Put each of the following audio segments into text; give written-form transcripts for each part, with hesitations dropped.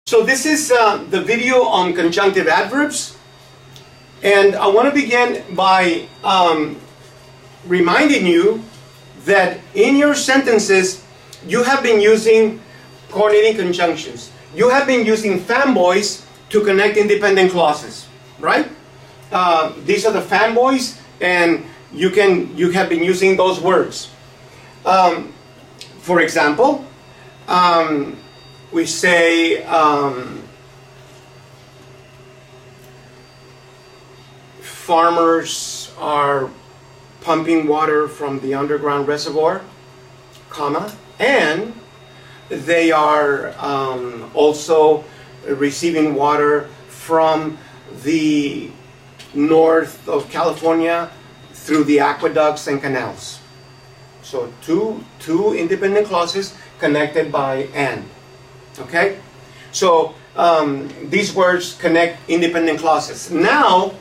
So this is the video on conjunctive adverbs, and I want to begin by reminding you that in your sentences you have been using coordinating conjunctions. You have been using fanboys to connect independent clauses, right? These are the fanboys, and you have been using those words. For example, we say farmers are pumping water from the underground reservoir, comma, and they are also receiving water from the north of California through the aqueducts and canals. So two independent clauses connected by and. Okay? So these words connect independent clauses. Now,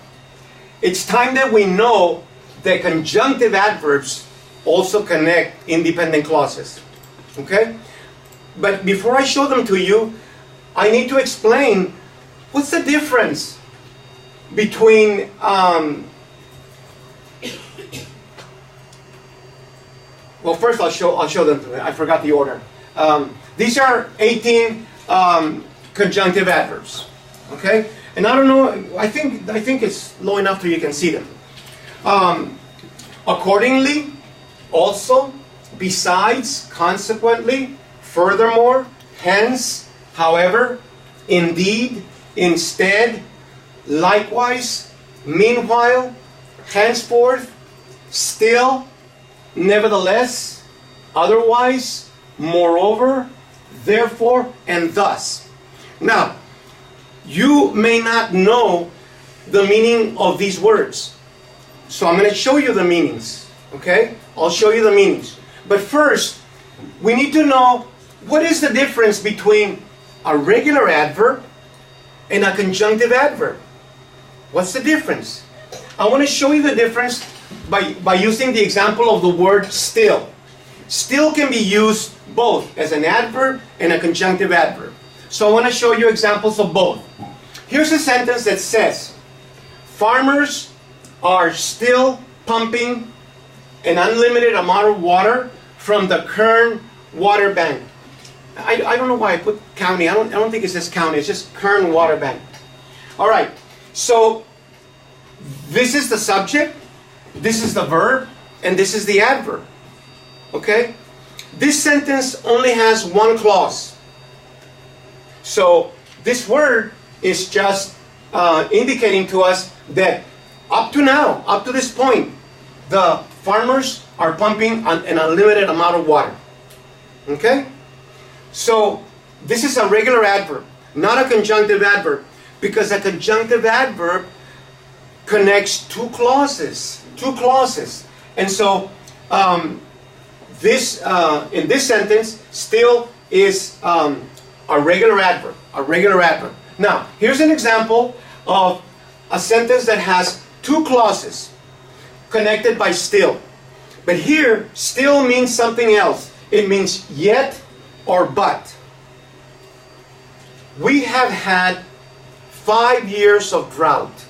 it's time that we know that conjunctive adverbs also connect independent clauses. Okay? But before I show them to you, I need to explain what's the difference between well, first I'll show them to you. I forgot the order. These are 18 conjunctive adverbs. Okay? And I don't know, I think it's low enough so you can see them. Accordingly, also, besides, consequently, furthermore, hence, however, indeed, instead, likewise, meanwhile, henceforth, still, nevertheless, otherwise, moreover, therefore, and thus. Now, you may not know the meaning of these words. So I'm going to show you the meanings. Okay? I'll show you the meanings. But first, we need to know what is the difference between a regular adverb and a conjunctive adverb. What's the difference? I want to show you the difference by using the example of the word still. Still can be used both as an adverb and a conjunctive adverb. So I want to show you examples of both. Here's a sentence that says, farmers are still pumping an unlimited amount of water from the Kern water bank. I don't know why I put county. I don't think it says county. It's just Kern water bank. All right. So this is the subject, this is the verb, and this is the adverb. Okay? This sentence only has one clause. So this word is just indicating to us that up to now, up to this point, the farmers are pumping an unlimited amount of water. Okay? So this is a regular adverb, not a conjunctive adverb, because a conjunctive adverb connects two clauses. And so this in this sentence still is a regular adverb. Now, here's an example of a sentence that has two clauses connected by still. But here, still means something else. It means yet or but. We have had 5 years of drought.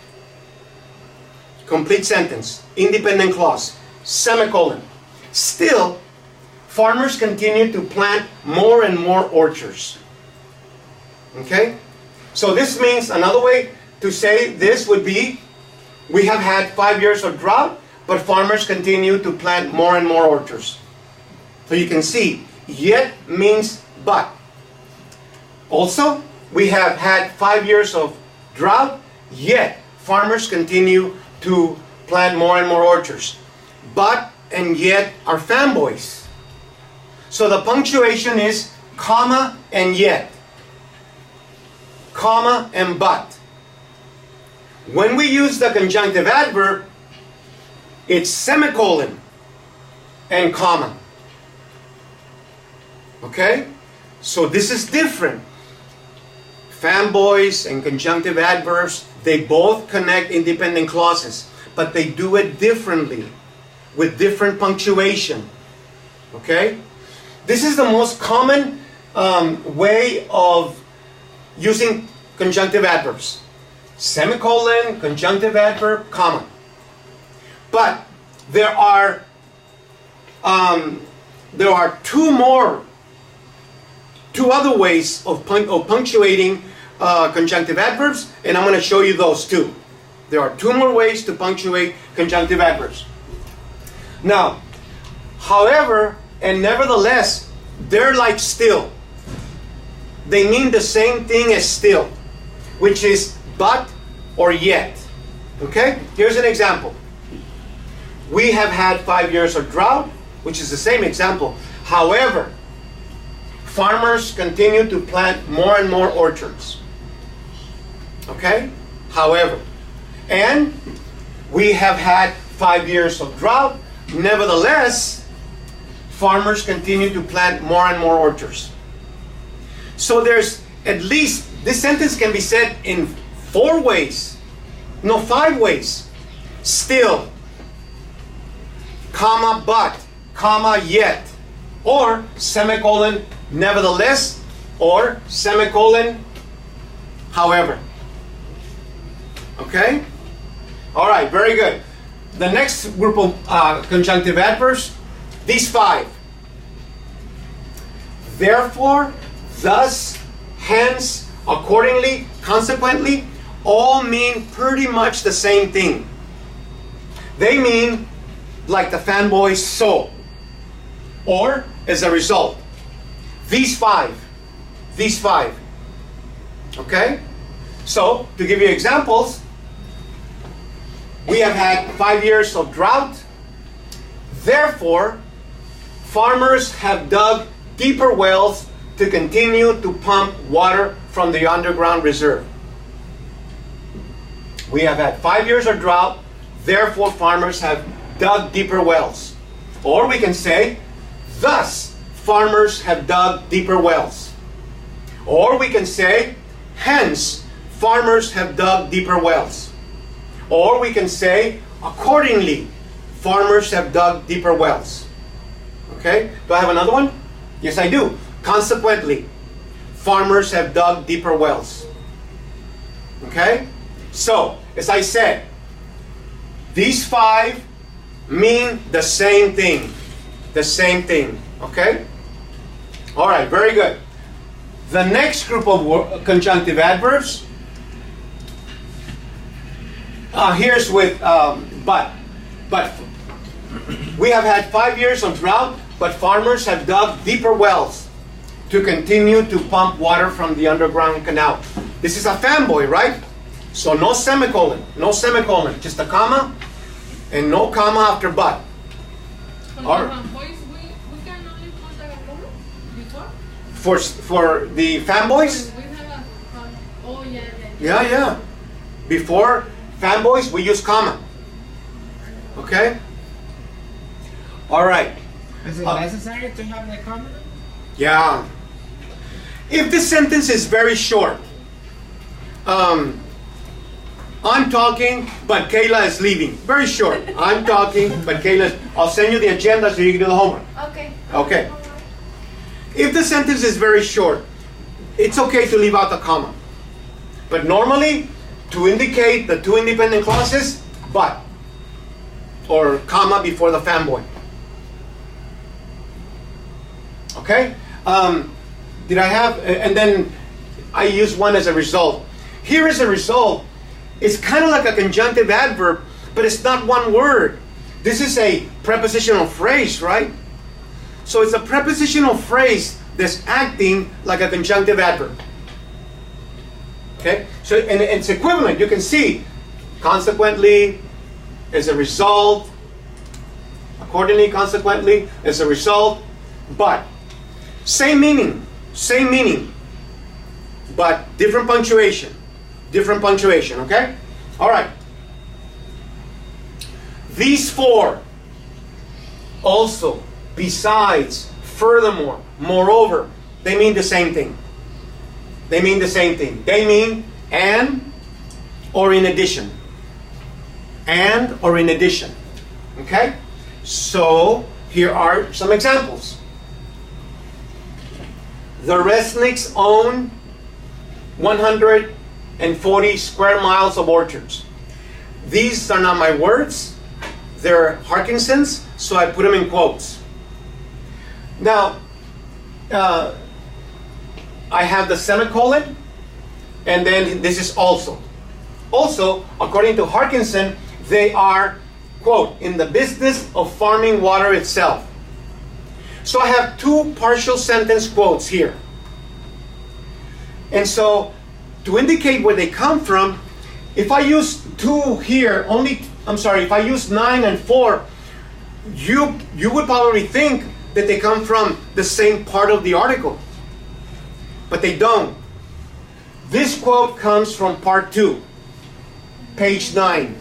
Complete sentence. Independent clause. Semicolon. Still, farmers continue to plant more and more orchards. Okay? So this means, another way to say this would be, we have had 5 years of drought, but farmers continue to plant more and more orchards. So you can see, yet means but. Also, we have had 5 years of drought, yet farmers continue to plant more and more orchards. But and yet are fanboys. So the punctuation is comma and yet. Comma and but. When we use the conjunctive adverb, it's semicolon and comma. Okay? So this is different. Fanboys and conjunctive adverbs, they both connect independent clauses, but they do it differently, with different punctuation. Okay? This is the most common way of using conjunctive adverbs. Semicolon, conjunctive adverb, comma. But there are two other ways of punctuating conjunctive adverbs, and I'm going to show you those too. There are two more ways to punctuate conjunctive adverbs. Now, however, and nevertheless, they're like still. They mean the same thing as still, which is but or yet. Okay? Here's an example. We have had 5 years of drought, which is the same example. However, farmers continue to plant more and more orchards. Okay? However. And we have had 5 years of drought. Nevertheless, farmers continue to plant more and more orchards. So there's at least, this sentence can be said in 4 ways. No, 5 ways. Still, comma, but, comma, yet, or semicolon, nevertheless, or semicolon, however. Okay? All right, very good. The next group of conjunctive adverbs, these 5. Therefore, thus, hence, accordingly, consequently, all mean pretty much the same thing. They mean like the fanboys so, or as a result. These 5. Okay? So, to give you examples, we have had 5 years of drought. Therefore, farmers have dug deeper wells to continue to pump water from the underground reserve. We have had 5 years of drought. Therefore, farmers have dug deeper wells. Or we can say, thus, farmers have dug deeper wells. Or we can say, hence, farmers have dug deeper wells. Or we can say, accordingly, farmers have dug deeper wells. Okay? Do I have another one? Yes, I do. Consequently, farmers have dug deeper wells. Okay? So, as I said, these 5 mean the same thing. The same thing. Okay? All right, very good. The next group of conjunctive adverbs, here's with but. But we have had 5 years of drought, but farmers have dug deeper wells to continue to pump water from the underground canal. This is a fanboy, right? So no semicolon, just a comma, and no comma after but. Or, for the fanboys? Yeah. Before fanboys, we use comma. Okay? All right. Is it necessary to have the comma? Yeah. If the sentence is very short, I'm talking, but Kayla is leaving. Very short. I'm talking, but Kayla is... I'll send you the agenda so you can do the homework. Okay. Okay. If the sentence is very short, it's okay to leave out the comma. But normally, to indicate the 2 independent clauses, but, or comma before the fanboy. Okay? Did I have... And then I use one as a result. Here is a result. It's kind of like a conjunctive adverb, but it's not one word. This is a prepositional phrase, right? So it's a prepositional phrase that's acting like a conjunctive adverb. Okay? So, and it's equivalent. You can see, consequently, as a result, accordingly, consequently, as a result, but. Same meaning, but different punctuation. Different punctuation, okay? All right. These 4, also, besides, furthermore, moreover, they mean the same thing. They mean the same thing. They mean and or in addition. And or in addition. Okay? So, here are some examples. The Resnicks own 140 square miles of orchards. These are not my words, they're Harkinson's, so I put them in quotes. Now, I have the semicolon, and then this is also. Also, according to Harkinson, they are, quote, in the business of farming water itself. So I have two partial sentence quotes here. And so, to indicate where they come from, if I use two here, if I use 9 and 4, you would probably think that they come from the same part of the article. But they don't. This quote comes from part 2, page 9.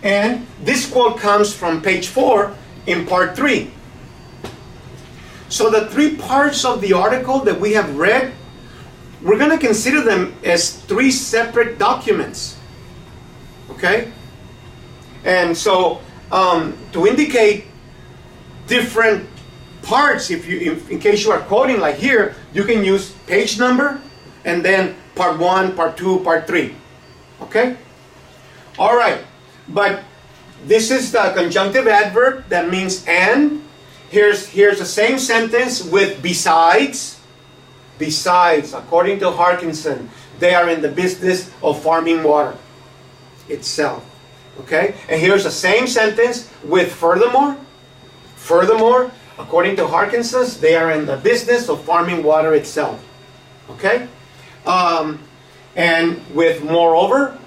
And this quote comes from page 4 in part 3. So the three parts of the article that we have read, we're going to consider them as three separate documents. Okay? And so to indicate different parts, in case you are quoting like here, you can use page number and then part 1, part 2, part 3. Okay? All right. But this is the conjunctive adverb that means and. Here's the same sentence with besides. Besides, according to Harkinson, they are in the business of farming water itself. Okay? And here's the same sentence with furthermore. Furthermore, according to Harkinson, they are in the business of farming water itself. Okay? And with moreover,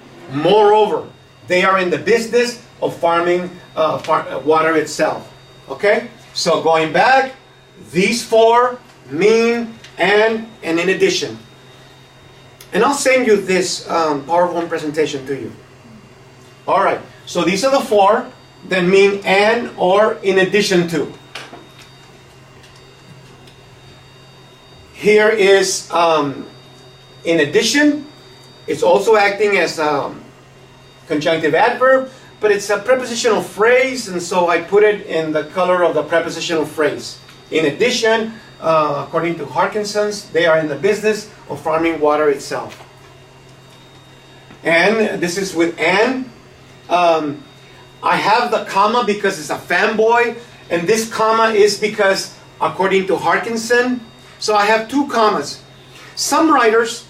they are in the business of farming water itself. Okay? So going back, these four mean and in addition. And I'll send you this PowerPoint presentation to you. All right. So these are the four that mean and or in addition to. Here is in addition. It's also acting as a conjunctive adverb, but it's a prepositional phrase, and so I put it in the color of the prepositional phrase. In addition, according to Harkinson's, they are in the business of farming water itself. And this is with and. I have the comma because it's a fanboy, and this comma is because, according to Harkinson, so I have two commas. Some writers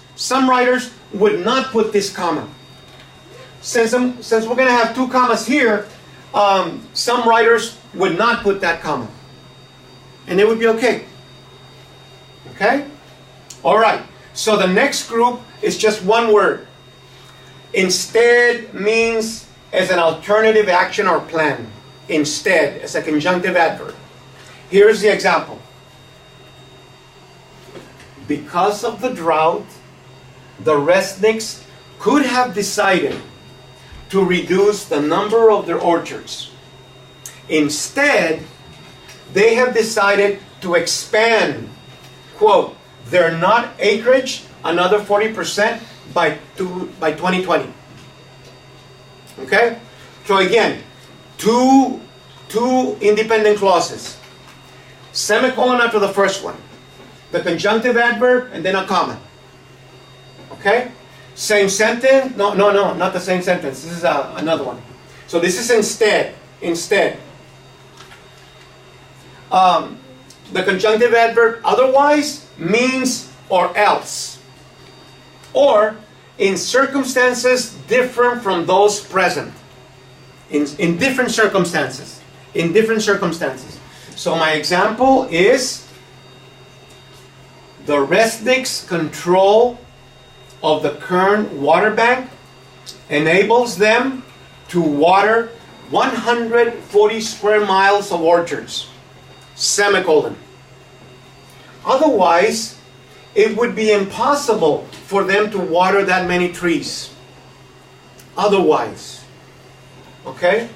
would not put this comma. Since we're going to have two commas here, some writers would not put that comma. And it would be okay. Okay? All right. So the next group is just one word. Instead means as an alternative action or plan. Instead, as a conjunctive adverb. Here's the example. Because of the drought, the Resnicks could have decided to reduce the number of their orchards. Instead, they have decided to expand, quote, their nut acreage another 40% by 2020. Okay? So again, two independent clauses. Semicolon after the first one. The conjunctive adverb and then a comma. Okay? Same sentence? No, not the same sentence. This is another one. So this is instead. Instead. The conjunctive adverb otherwise means or else. Or in circumstances different from those present. In different circumstances. In different circumstances. So my example is the Resnicks' control of the current water bank enables them to water 140 square miles of orchards. Semicolon. Otherwise, it would be impossible for them to water that many trees. Otherwise. Okay?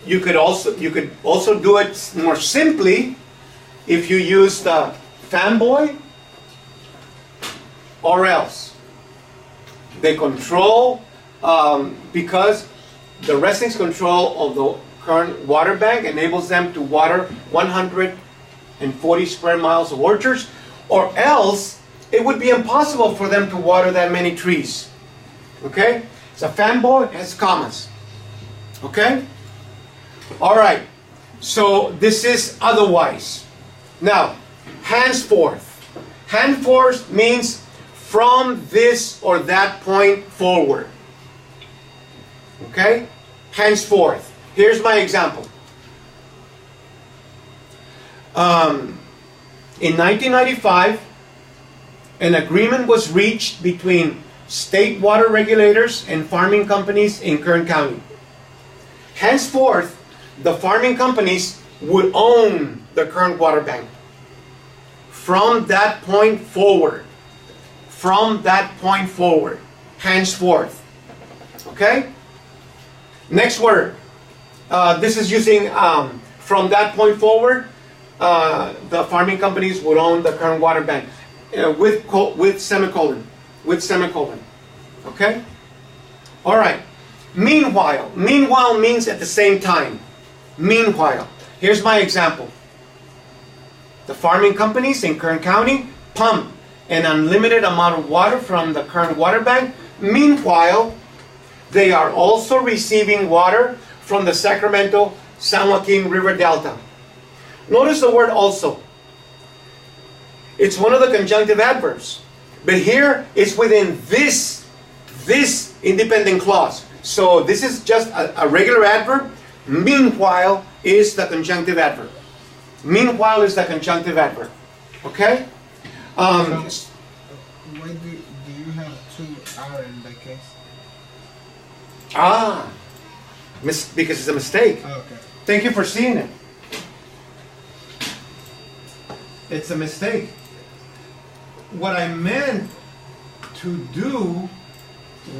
You could also do it more simply if you use the fanboy or else. They control, because the Resnicks' control of the current water bank enables them to water 140 square miles of orchards, or else it would be impossible for them to water that many trees. Okay? It's a fanboy, it has commas. Okay? Alright. So this is otherwise. Now, henceforth. Henceforth means from this or that point forward. Okay? Henceforth. Here's my example. In 1995, an agreement was reached between state water regulators and farming companies in Kern County. Henceforth, the farming companies would own the Kern Water Bank. From that point forward. From that point forward. Henceforth. Okay? Next word. This is using from that point forward. The farming companies would own the Kern Water Bank with semicolon. With semicolon. Okay? All right. Meanwhile. Meanwhile means at the same time. Meanwhile. Here's my example. The farming companies in Kern County pump an unlimited amount of water from the Kern Water Bank. Meanwhile, they are also receiving water from the Sacramento San Joaquin River Delta. Notice the word also. It's one of the conjunctive adverbs. But here it's within this independent clause. So this is just a regular adverb. Meanwhile is the conjunctive adverb. Meanwhile is the conjunctive adverb. Okay? Why do you have two R in that case? Because it's a mistake. Oh, okay. Thank you for seeing it. It's a mistake. What I meant to do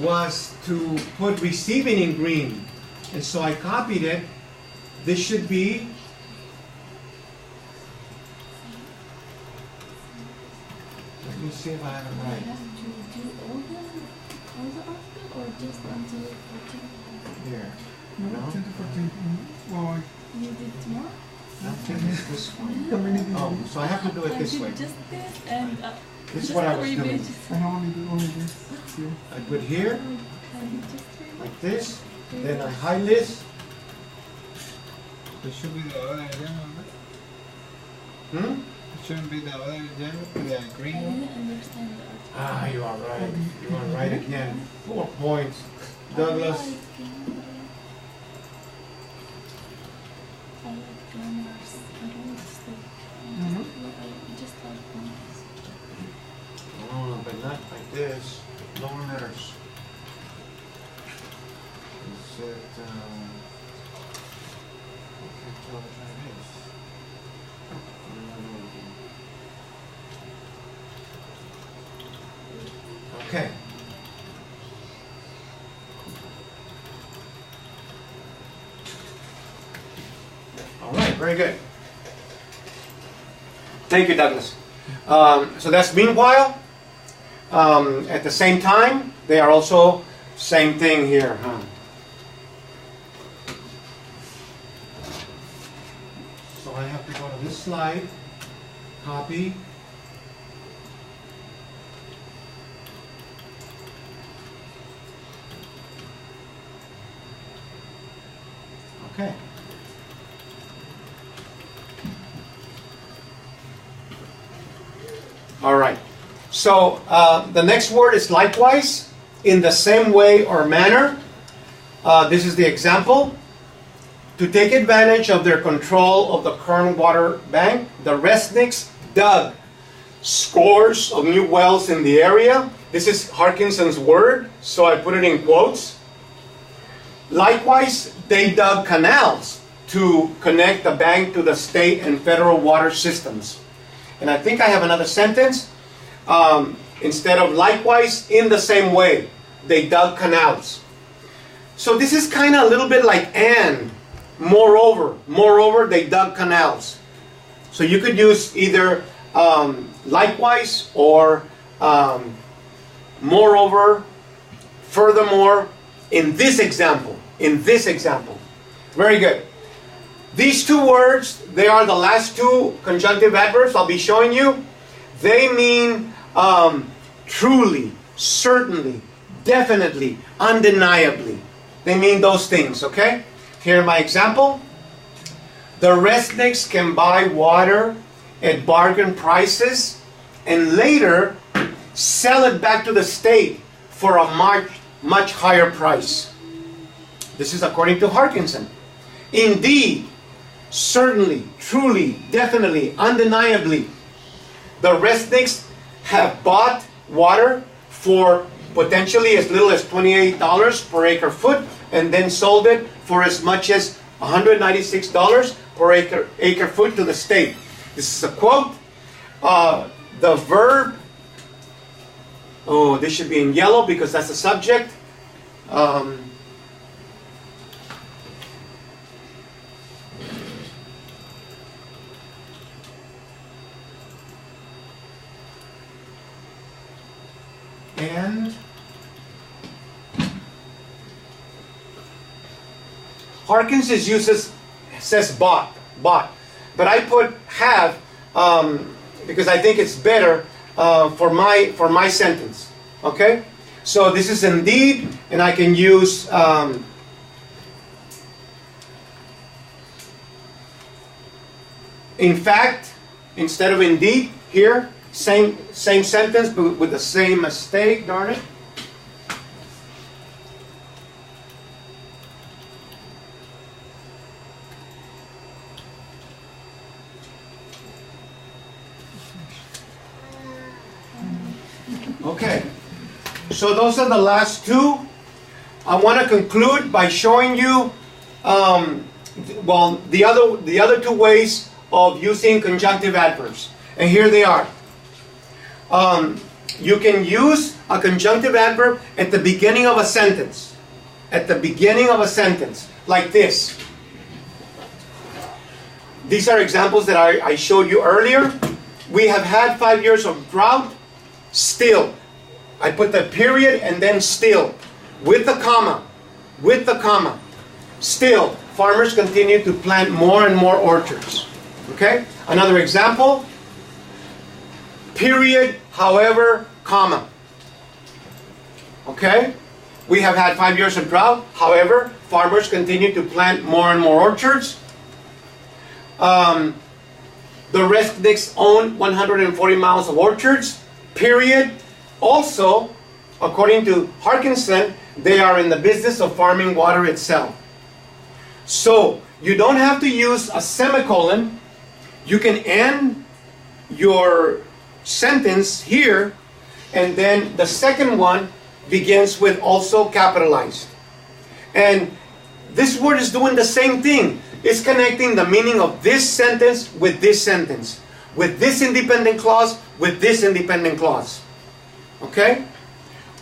was to put receiving in green. And so I copied it. This should be let me see if I have it I right. have to do all the alphabet or just until 14? Here. No, No? 10 to 14. Well, You did more? I think it's this one. Oh, so I have to do it this way. I did just this and This is just what I was 3 doing. pages. I only do only this. Here. I put here, I did just 3 like this, then I hide this. It should be the other yellow, right? It shouldn't be the other yellow, the I green one. didn't understand the article. You are right. You are right again. 4 points. Douglas. I like grammars. I don't like stuff. I just like grammars. Oh, but not like this. Lower letters. Is it, I can't tell what that is. Okay. All right, very good. Thank you, Douglas. So that's meanwhile. At the same time, they are also same thing here. So I have to go to this slide, copy. Okay. All right. So the next word is likewise, in the same way or manner. This is the example. To take advantage of their control of the Kern Water Bank, the Resnicks dug scores of new wells in the area. This is Harkinson's word, so I put it in quotes. Likewise, they dug canals to connect the bank to the state and federal water systems. And I think I have another sentence. Instead of likewise, in the same way, they dug canals. So this is kind of a little bit like and. Moreover, they dug canals. So you could use either likewise or moreover, furthermore, in this example. Very good. These two words, they are the last two conjunctive adverbs I'll be showing you. They mean truly, certainly, definitely, undeniably. They mean those things, okay? Here my example. The Resnicks can buy water at bargain prices and later sell it back to the state for a much higher price. This is according to Harkinson. Indeed, certainly, truly, definitely, undeniably, the Resnicks have bought water for potentially as little as $28 per acre foot and then sold it for as much as $196 per acre foot to the state. This is a quote. The verb, oh, this should be in yellow because that's the subject. And Harkinson says bought, but I put have because I think it's better for my sentence. Okay, so this is indeed, and I can use in fact instead of indeed here. Same sentence, but with the same mistake, darn it. Okay, so those are the last two. I want to conclude by showing you, well, the other two ways of using conjunctive adverbs, and here they are. You can use a conjunctive adverb at the beginning of a sentence. At the beginning of a sentence, like this. These are examples that I showed you earlier. We have had 5 years of drought. Still. I put the period and then still. With the comma. With the comma. Still, farmers continue to plant more and more orchards. Okay? Another example. Period, however, comma. Okay? We have had 5 years of drought. However, farmers continue to plant more and more orchards. The Resnicks own 140 miles of orchards. Period. Also, according to Harkinson, they are in the business of farming water itself. So, you don't have to use a semicolon. You can end your sentence here, and then the second one begins with also capitalized. And this word is doing the same thing. It's connecting the meaning of this sentence with this sentence, with this independent clause with this independent clause. Okay?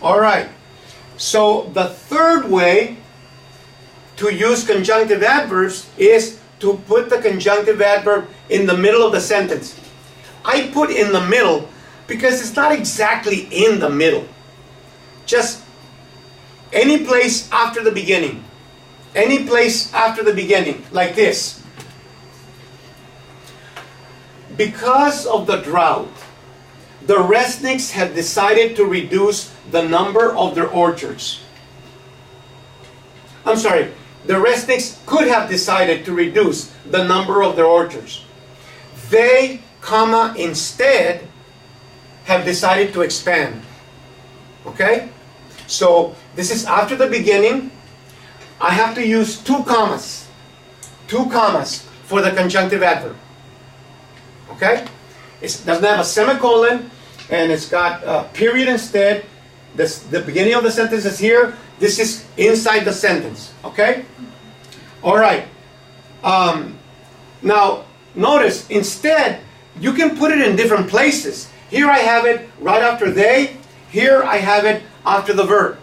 All right. So the third way to use conjunctive adverbs is to put the conjunctive adverb in the middle of the sentence. I put in the middle because it's not exactly in the middle. Just any place after the beginning. Any place after the beginning, like this. Because of the drought, the Resnicks have decided to reduce the number of their orchards. I'm sorry, the Resnicks could have decided to reduce the number of their orchards. They, comma, instead, have decided to expand. Okay? So, this is after the beginning. I have to use two commas for the conjunctive adverb. Okay? It doesn't have a semicolon, and it's got a period instead. The beginning of the sentence is here. This is inside the sentence. Okay? All right. Now, notice, instead, you can put it in different places. Here I have it right after they. Here I have it after the verb.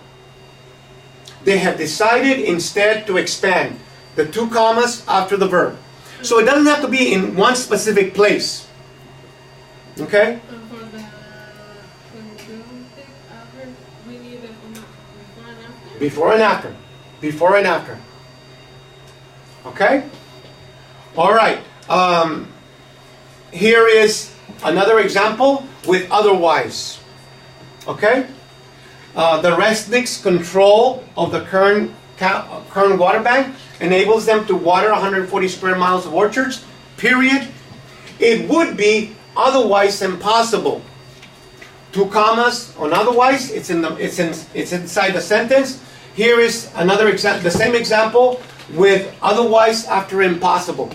They have decided instead to expand. The two commas after the verb. So it doesn't have to be in one specific place. Okay? For the conjunctive adverb, we need a before and after? Before and after. Before and after. Okay? All right. Here is another example with otherwise. Okay? The Resnick's control of the current water bank enables them to water 140 square miles of orchards, period. It would be otherwise impossible. Two commas on otherwise, it's inside the sentence. Here is another example, the same example with otherwise after impossible.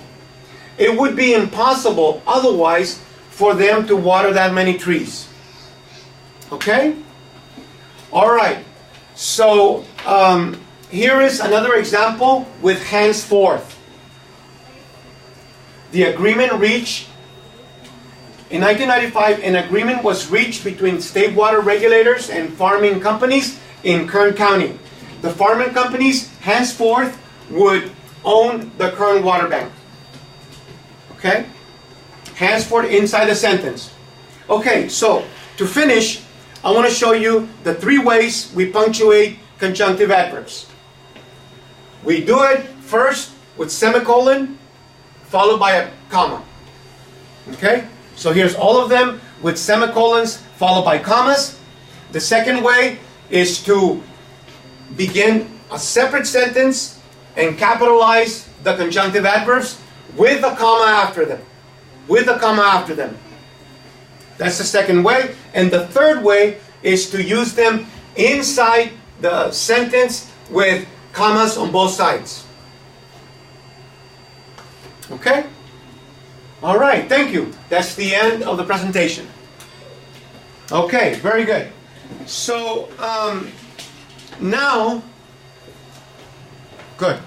It would be impossible otherwise for them to water that many trees. Okay? All right. So here is another example with henceforth. The agreement reached in 1995. An agreement was reached between state water regulators and farming companies in Kern County. The farming companies henceforth would own the Kern water bank. Okay? Henceforth inside the sentence. Okay, so to finish, I want to show you the 3 ways we punctuate conjunctive adverbs. We do it first with semicolon, followed by a comma. Okay? So here's all of them with semicolons, followed by commas. The second way is to begin a separate sentence and capitalize the conjunctive adverbs with a comma after them. With a comma after them. That's the second way. And the third way is to use them inside the sentence with commas on both sides. Okay? All right, thank you. That's the end of the presentation. Okay, very good. So, now, good.